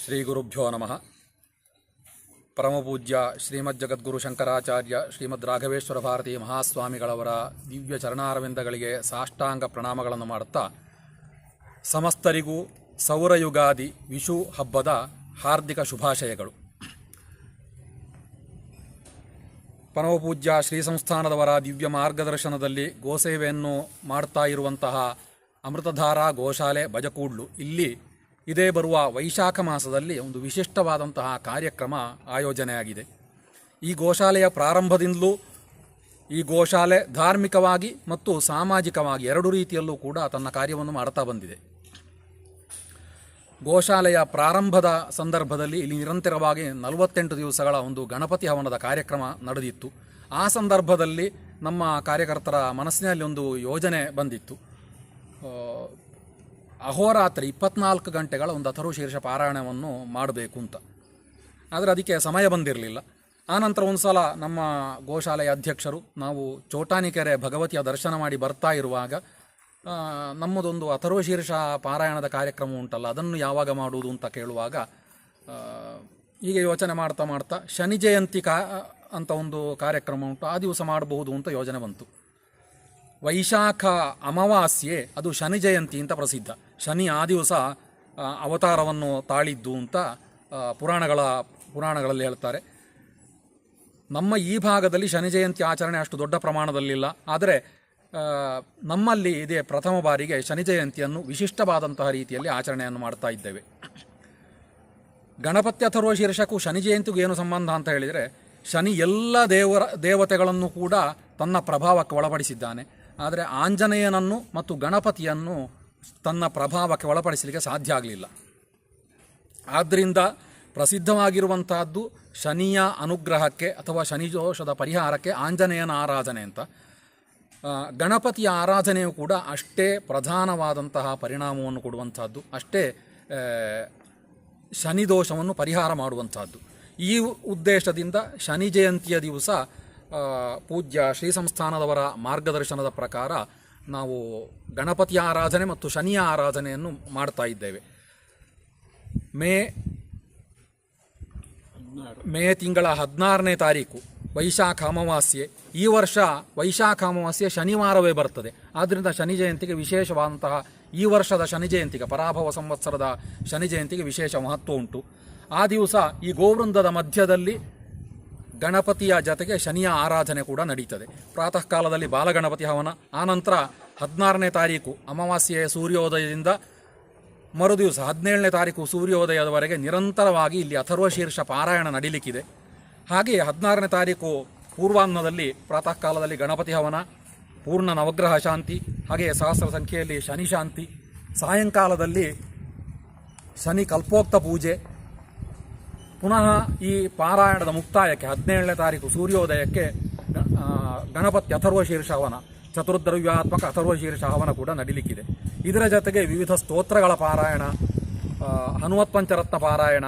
ಶ್ರೀ ಗುರುಭ್ಯೋ ನಮಃ. ಪರಮಪೂಜ್ಯ ಶ್ರೀಮದ್ ಜಗದ್ಗುರು ಶಂಕರಾಚಾರ್ಯ ಶ್ರೀಮದ್ ರಾಘವೇಶ್ವರ ಭಾರತಿ ಮಹಾಸ್ವಾಮಿಗಳವರ ದಿವ್ಯ ಚರಣಾರವಿಂದಗಳಿಗೆ ಸಾಷ್ಟಾಂಗ ಪ್ರಣಾಮಗಳನ್ನು ಮಾಡುತ್ತಾ ಸಮಸ್ತರಿಗೂ ಸೌರಯುಗಾದಿ ವಿಷು ಹಬ್ಬದ ಹಾರ್ದಿಕ ಶುಭಾಶಯಗಳು. ಪರಮಪೂಜ್ಯ ಶ್ರೀ ಸಂಸ್ಥಾನದವರ ದಿವ್ಯ ಮಾರ್ಗದರ್ಶನದಲ್ಲಿ ಗೋಸೇವೆಯನ್ನು ಮಾಡ್ತಾ ಇರುವಂತಹ ಅಮೃತಧಾರಾ ಗೋಶಾಲೆ ಬಜಕೂಡ್ಲು ಇಲ್ಲಿ ಇದೇ ಬರುವ ವೈಶಾಖ ಮಾಸದಲ್ಲಿ ಒಂದು ವಿಶಿಷ್ಟವಾದಂತಹ ಕಾರ್ಯಕ್ರಮ ಆಯೋಜನೆಯಾಗಿದೆ. ಈ ಗೋಶಾಲೆಯ ಪ್ರಾರಂಭದಿಂದಲೂ ಈ ಗೋಶಾಲೆ ಧಾರ್ಮಿಕವಾಗಿ ಮತ್ತು ಸಾಮಾಜಿಕವಾಗಿ ಎರಡು ರೀತಿಯಲ್ಲೂ ಕೂಡ ತನ್ನ ಕಾರ್ಯವನ್ನು ಮಾಡ್ತಾ ಬಂದಿದೆ. ಗೋಶಾಲೆಯ ಪ್ರಾರಂಭದ ಸಂದರ್ಭದಲ್ಲಿ ಇಲ್ಲಿ ನಿರಂತರವಾಗಿ 48 ದಿವಸಗಳ ಒಂದು ಗಣಪತಿ ಹವನದ ಕಾರ್ಯಕ್ರಮ ನಡೆದಿತ್ತು. ಆ ಸಂದರ್ಭದಲ್ಲಿ ನಮ್ಮ ಕಾರ್ಯಕರ್ತರ ಮನಸ್ಸಿನಲ್ಲಿ ಒಂದು ಯೋಜನೆ ಬಂದಿತ್ತು. ಅಹೋರಾತ್ರಿ 24 ಗಂಟೆಗಳ ಒಂದು ಅಥರ್ವಶೀರ್ಷ ಪಾರಾಯಣವನ್ನು ಮಾಡಬೇಕು ಅಂತ. ಆದರೆ ಅದಕ್ಕೆ ಸಮಯ ಬಂದಿರಲಿಲ್ಲ. ಆನಂತರ ಒಂದು ಸಲ ನಮ್ಮ ಗೋಶಾಲೆಯ ಅಧ್ಯಕ್ಷರು ನಾವು ಚೋಟಾನಿಕೆರೆ ಭಗವತಿಯ ದರ್ಶನ ಮಾಡಿ ಬರ್ತಾ ಇರುವಾಗ ನಮ್ಮದೊಂದು ಅಥರ್ವಶೀರ್ಷ ಪಾರಾಯಣದ ಕಾರ್ಯಕ್ರಮ ಉಂಟಲ್ಲ, ಅದನ್ನು ಯಾವಾಗ ಮಾಡುವುದು ಅಂತ ಕೇಳುವಾಗ ಹೀಗೆ ಯೋಚನೆ ಮಾಡ್ತಾ ಮಾಡ್ತಾ ಶನಿ ಜಯಂತಿ ಅಂತ ಒಂದು ಕಾರ್ಯಕ್ರಮ ಉಂಟು, ಆ ದಿವಸ ಮಾಡಬಹುದು ಅಂತ ಯೋಜನೆ ಬಂತು. ವೈಶಾಖ ಅಮಾವಾಸ್ಯೆ ಅದು ಶನಿ ಜಯಂತಿ ಅಂತ ಪ್ರಸಿದ್ಧ. ಶನಿ ಆ ದಿವಸ ಅವತಾರವನ್ನು ತಾಳಿದ್ದು ಅಂತ ಪುರಾಣಗಳಲ್ಲಿ ಹೇಳ್ತಾರೆ. ನಮ್ಮ ಈ ಭಾಗದಲ್ಲಿ ಶನಿ ಜಯಂತಿ ಆಚರಣೆ ಅಷ್ಟು ದೊಡ್ಡ ಪ್ರಮಾಣದಲ್ಲಿಲ್ಲ. ಆದರೆ ನಮ್ಮಲ್ಲಿ ಇದೇ ಪ್ರಥಮ ಬಾರಿಗೆ ಶನಿ ಜಯಂತಿಯನ್ನು ವಿಶಿಷ್ಟವಾದಂತಹ ರೀತಿಯಲ್ಲಿ ಆಚರಣೆಯನ್ನು ಮಾಡ್ತಾ ಇದ್ದೇವೆ. ಗಣಪತಿ ಅಥರ್ವ ಶೀರ್ಷಕ್ಕೂ ಶನಿ ಜಯಂತಿಗೂ ಏನು ಸಂಬಂಧ ಅಂತ ಹೇಳಿದರೆ, ಶನಿ ಎಲ್ಲ ದೇವತೆಗಳನ್ನು ಕೂಡ ತನ್ನ ಪ್ರಭಾವಕ್ಕೆ ಒಳಪಡಿಸಿದ್ದಾನೆ. ಆದರೆ ಆಂಜನೇಯನನ್ನು ಮತ್ತು ಗಣಪತಿಯನ್ನು ತನ್ನ ಪ್ರಭಾವಕ್ಕೆ ಒಳಪಡಿಸಲಿಕ್ಕೆ ಸಾಧ್ಯ ಆಗಲಿಲ್ಲ. ಆದ್ದರಿಂದ ಪ್ರಸಿದ್ಧವಾಗಿರುವಂತಹದ್ದು ಶನಿಯ ಅನುಗ್ರಹಕ್ಕೆ ಅಥವಾ ಶನಿ ದೋಷದ ಪರಿಹಾರಕ್ಕೆ ಆಂಜನೇಯನ ಆರಾಧನೆ ಅಂತ. ಗಣಪತಿಯ ಆರಾಧನೆಯು ಕೂಡ ಅಷ್ಟೇ ಪ್ರಧಾನವಾದಂತಹ ಪರಿಣಾಮವನ್ನು ಕೊಡುವಂತಹದ್ದು, ಅಷ್ಟೇ ಶನಿ ದೋಷವನ್ನು ಪರಿಹಾರ ಮಾಡುವಂತಹದ್ದು. ಈ ಉದ್ದೇಶದಿಂದ ಶನಿ ಜಯಂತಿಯ ದಿವಸ ಪೂಜ್ಯ ಶ್ರೀ ಸಂಸ್ಥಾನದವರ ಮಾರ್ಗದರ್ಶನದ ಪ್ರಕಾರ ನಾವು ಗಣಪತಿಯ ಆರಾಧನೆ ಮತ್ತು ಶನಿಯ ಆರಾಧನೆಯನ್ನು ಮಾಡ್ತಾ ಇದ್ದೇವೆ. ಮೇ ತಿಂಗಳ 16ನೇ ತಾರೀಕು ವೈಶಾಖ ಅಮಾವಾಸ್ಯೆ. ಈ ವರ್ಷ ವೈಶಾಖ ಅಮಾವಾಸ್ಯೆ ಶನಿವಾರವೇ ಬರ್ತದೆ. ಆದ್ದರಿಂದ ಶನಿ ಜಯಂತಿಗೆ ವಿಶೇಷವಾದಂತಹ ಈ ವರ್ಷದ ಶನಿ ಜಯಂತಿಗೆ, ಪರಾಭವ ಸಂವತ್ಸರದ ಶನಿ ಜಯಂತಿಗೆ ವಿಶೇಷ ಮಹತ್ವ ಉಂಟು. ಆ ದಿವಸ ಈ ಗೋವೃಂದದ ಮಧ್ಯದಲ್ಲಿ ಗಣಪತಿಯ ಜೊತೆಗೆ ಶನಿಯ ಆರಾಧನೆ ಕೂಡ ನಡೀತದೆ. ಪ್ರಾತಃ ಕಾಲದಲ್ಲಿ ಬಾಲಗಣಪತಿ ಹವನ, ಆನಂತರ 16ನೇ ತಾರೀಕು ಅಮಾವಾಸ್ಯೆಯ ಸೂರ್ಯೋದಯದಿಂದ ಮರುದಿವಸ 17ನೇ ತಾರೀಕು ಸೂರ್ಯೋದಯದವರೆಗೆ ನಿರಂತರವಾಗಿ ಇಲ್ಲಿ ಅಥರ್ವಶೀರ್ಷ ಪಾರಾಯಣ ನಡೀಲಿಕ್ಕಿದೆ. ಹಾಗೆಯೇ 16ನೇ ತಾರೀಕು ಪೂರ್ವಾಹ್ನದಲ್ಲಿ ಪ್ರಾತಃ ಕಾಲದಲ್ಲಿ ಗಣಪತಿ ಹವನ, ಪೂರ್ಣ ನವಗ್ರಹ ಶಾಂತಿ, ಹಾಗೆಯೇ ಸಹಸ್ರ ಸಂಖ್ಯೆಯಲ್ಲಿ ಶನಿ ಶಾಂತಿ, ಸಾಯಂಕಾಲದಲ್ಲಿ ಶನಿ ಕಲ್ಪೋಕ್ತ ಪೂಜೆ, ಪುನಃ ಈ ಪಾರಾಯಣದ ಮುಕ್ತಾಯಕ್ಕೆ 17ನೇ ತಾರೀಕು ಸೂರ್ಯೋದಯಕ್ಕೆ ಗಣಪತಿ ಅಥರ್ವಶೀರ್ಷ ಹವನ, ಚತುರ್ದ್ರವ್ಯಾತ್ಮಕ ಅಥರ್ವಶೀರ್ಷ ಹವನ ಕೂಡ ನಡೀಲಿಕ್ಕಿದೆ. ಇದರ ಜೊತೆಗೆ ವಿವಿಧ ಸ್ತೋತ್ರಗಳ ಪಾರಾಯಣ, ಹನುಮತ್ ಪಂಚರತ್ನ ಪಾರಾಯಣ,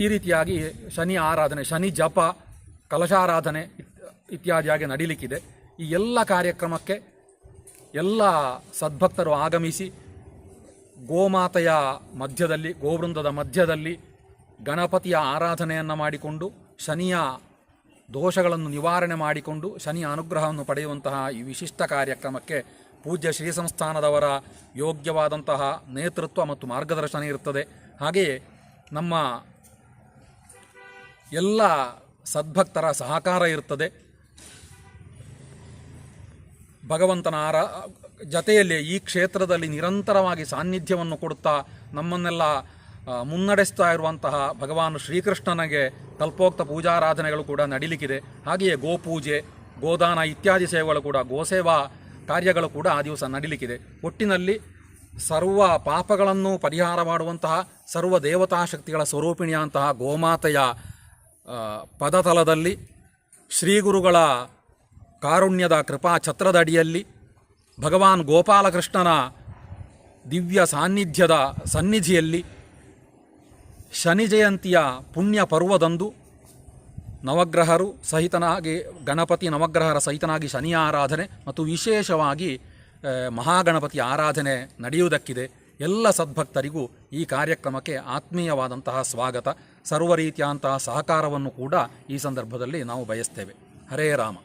ಈ ರೀತಿಯಾಗಿ ಶನಿ ಆರಾಧನೆ, ಶನಿ ಜಪ, ಕಲಶಾರಾಧನೆ ಇತ್ಯಾದಿಯಾಗಿ ನಡೀಲಿಕ್ಕಿದೆ. ಈ ಎಲ್ಲ ಕಾರ್ಯಕ್ರಮಕ್ಕೆ ಎಲ್ಲ ಸದ್ಭಕ್ತರು ಆಗಮಿಸಿ ಗೋಮಾತೆಯ ಮಧ್ಯದಲ್ಲಿ, ಗೋವೃಂದದ ಮಧ್ಯದಲ್ಲಿ ಗಣಪತಿಯ ಆರಾಧನೆಯನ್ನು ಮಾಡಿಕೊಂಡು ಶನಿಯ ದೋಷಗಳನ್ನು ನಿವಾರಣೆ ಮಾಡಿಕೊಂಡು ಶನಿಯ ಅನುಗ್ರಹವನ್ನು ಪಡೆಯುವಂತಹ ಈ ವಿಶಿಷ್ಟ ಕಾರ್ಯಕ್ರಮಕ್ಕೆ ಪೂಜ್ಯ ಶ್ರೀ ಸಂಸ್ಥಾನದವರ ಯೋಗ್ಯವಾದಂತಹ ನೇತೃತ್ವ ಮತ್ತು ಮಾರ್ಗದರ್ಶನ ಇರುತ್ತದೆ. ಹಾಗೆಯೇ ನಮ್ಮ ಎಲ್ಲ ಸದ್ಭಕ್ತರ ಸಹಕಾರ ಇರುತ್ತದೆ. ಭಗವಂತನ ಜತೆಯಲ್ಲಿ ಈ ಕ್ಷೇತ್ರದಲ್ಲಿ ನಿರಂತರವಾಗಿ ಸಾನ್ನಿಧ್ಯವನ್ನು ಕೊಡುತ್ತಾ ನಮ್ಮನ್ನೆಲ್ಲ ಮುನ್ನಡೆಸ್ತಾ ಇರುವಂತಹ ಭಗವಾನ್ ಶ್ರೀಕೃಷ್ಣನಿಗೆ ಕಲ್ಪೋಕ್ತ ಪೂಜಾರಾಧನೆಗಳು ಕೂಡ ನಡೀಲಿಕ್ಕಿದೆ. ಹಾಗೆಯೇ ಗೋಪೂಜೆ, ಗೋದಾನ ಇತ್ಯಾದಿ ಸೇವೆಗಳು ಕೂಡ, ಗೋಸೇವಾ ಕಾರ್ಯಗಳು ಕೂಡ ಆ ದಿವಸ ನಡೀಲಿಕ್ಕಿದೆ. ಒಟ್ಟಿನಲ್ಲಿ ಸರ್ವ ಪಾಪಗಳನ್ನು ಪರಿಹಾರ ಮಾಡುವಂತಹ ಸರ್ವ ದೇವತಾಶಕ್ತಿಗಳ ಸ್ವರೂಪಿಣಿಯಂತಹ ಗೋಮಾತೆಯ ಪದತಲದಲ್ಲಿ ಶ್ರೀಗುರುಗಳ ಕಾರುಣ್ಯದ ಕೃಪಾ ಛತ್ರದ ಅಡಿಯಲ್ಲಿ ಭಗವಾನ್ ಗೋಪಾಲಕೃಷ್ಣನ ದಿವ್ಯ ಸಾನ್ನಿಧ್ಯದ ಸನ್ನಿಧಿಯಲ್ಲಿ ಶನಿ ಜಯಂತಿಯ ಪುಣ್ಯ ಪರ್ವದಂದು ನವಗ್ರಹರು ಸಹಿತನಾಗಿ, ಗಣಪತಿ ನವಗ್ರಹರ ಸಹಿತನಾಗಿ ಶನಿಯ ಆರಾಧನೆ ಮತ್ತು ವಿಶೇಷವಾಗಿ ಮಹಾಗಣಪತಿ ಆರಾಧನೆ ನಡೆಯುವುದಕ್ಕಿದೆ. ಎಲ್ಲ ಸದ್ಭಕ್ತರಿಗೂ ಈ ಕಾರ್ಯಕ್ರಮಕ್ಕೆ ಆತ್ಮೀಯವಾದಂತಹ ಸ್ವಾಗತ, ಸರ್ವ ರೀತಿಯಂತಹ ಸಹಕಾರವನ್ನು ಕೂಡ ಈ ಸಂದರ್ಭದಲ್ಲಿ ನಾವು ಬಯಸ್ತೇವೆ. ಹರೇ ರಾಮ.